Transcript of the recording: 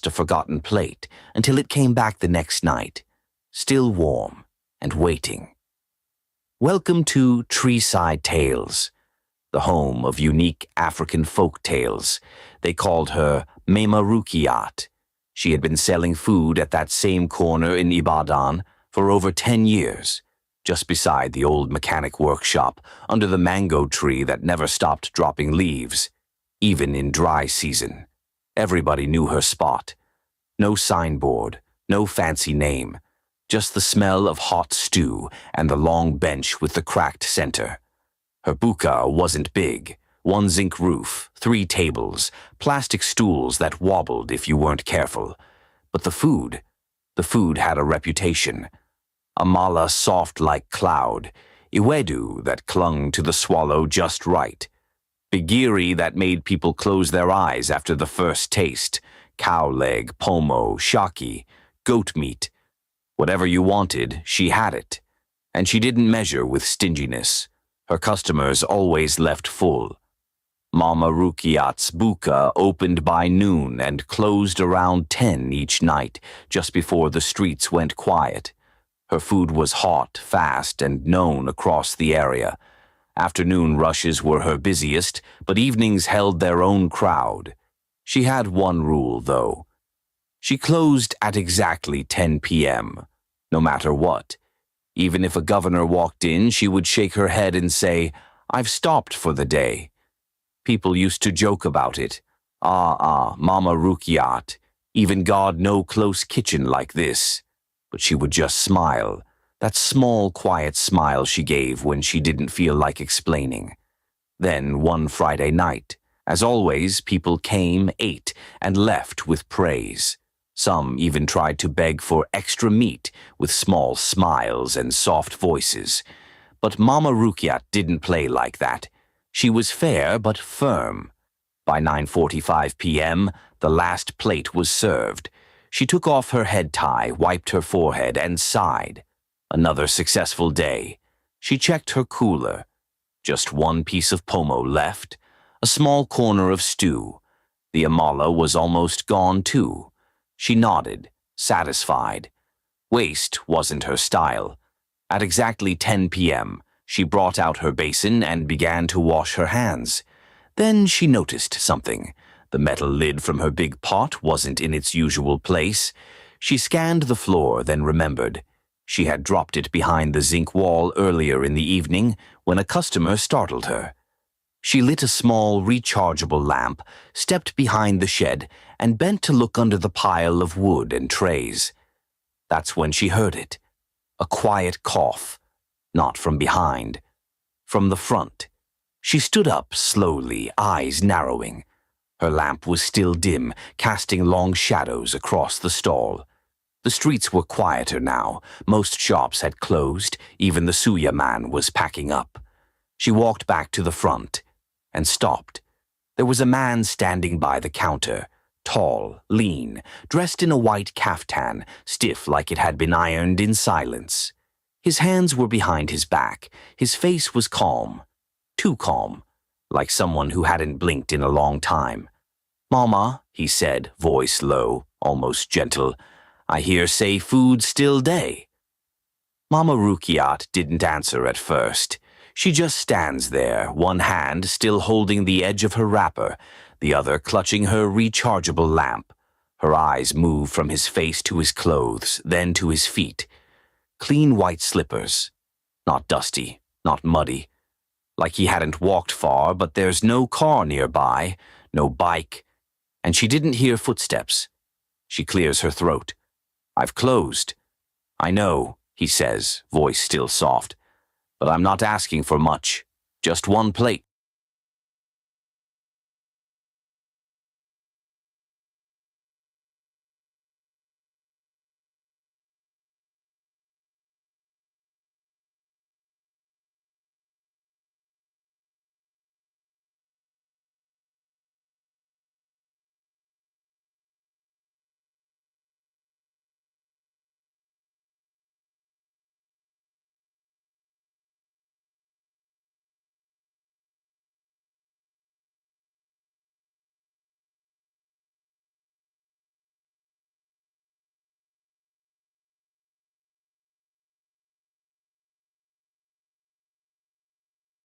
just a forgotten plate until it came back the next night, still warm and waiting. Welcome to Treeside Tales, the home of unique African folk tales. They called her Mama Ruqayyat. She had been selling food at that same corner in Ibadan for over 10 years, just beside the old mechanic workshop, under the mango tree that never stopped dropping leaves, even in dry season. Everybody knew her spot. No signboard, no fancy name, just the smell of hot stew and the long bench with the cracked center. Her buka wasn't big. 1 zinc roof, 3 tables, plastic stools that wobbled if you weren't careful. But the food had a reputation. Amala soft like cloud, Iwedu that clung to the swallow just right, Bigiri that made people close their eyes after the first taste, cow leg, pomo, shaki, goat meat. Whatever you wanted, she had it. And she didn't measure with stinginess. Her customers always left full. Mama Ruqayyat's buka opened by noon and closed around 10 each night, just before the streets went quiet. Her food was hot, fast, and known across the area. Afternoon rushes were her busiest, but evenings held their own crowd. She had one rule, though. She closed at exactly 10 p.m., no matter what. Even if a governor walked in, she would shake her head and say, "I've stopped for the day." People used to joke about it. Mama Ruqayyat, even God no close kitchen like this. But she would just smile, that small, quiet smile she gave when she didn't feel like explaining. Then, one Friday night, as always, people came, ate, and left with praise. Some even tried to beg for extra meat with small smiles and soft voices. But Mama Ruqayyat didn't play like that. She was fair but firm. By 9:45 p.m., the last plate was served. She took off her head tie, wiped her forehead, and sighed. Another successful day. She checked her cooler. Just 1 piece of pomo left, a small corner of stew. The amala was almost gone, too. She nodded, satisfied. Waste wasn't her style. At exactly 10 p.m., she brought out her basin and began to wash her hands. Then she noticed something. The metal lid from her big pot wasn't in its usual place. She scanned the floor, then remembered. She had dropped it behind the zinc wall earlier in the evening when a customer startled her. She lit a small, rechargeable lamp, stepped behind the shed, and bent to look under the pile of wood and trays. That's when she heard it. A quiet cough. Not from behind. From the front. She stood up slowly, eyes narrowing. Her lamp was still dim, casting long shadows across the stall. The streets were quieter now. Most shops had closed. Even the suya man was packing up. She walked back to the front and stopped. There was a man standing by the counter, tall, lean, dressed in a white kaftan, stiff like it had been ironed in silence. His hands were behind his back. His face was calm. Too calm, like someone who hadn't blinked in a long time. "Mama," he said, voice low, almost gentle, "I hear say food still day." Mama Ruqayyat didn't answer at first. She just stands there, one hand still holding the edge of her wrapper, the other clutching her rechargeable lamp. Her eyes move from his face to his clothes, then to his feet. Clean white slippers. Not dusty, not muddy. Like he hadn't walked far, but there's no car nearby, no bike, and she didn't hear footsteps. She clears her throat. "I've closed." "I know," he says, voice still soft, "but I'm not asking for much. Just 1 plate."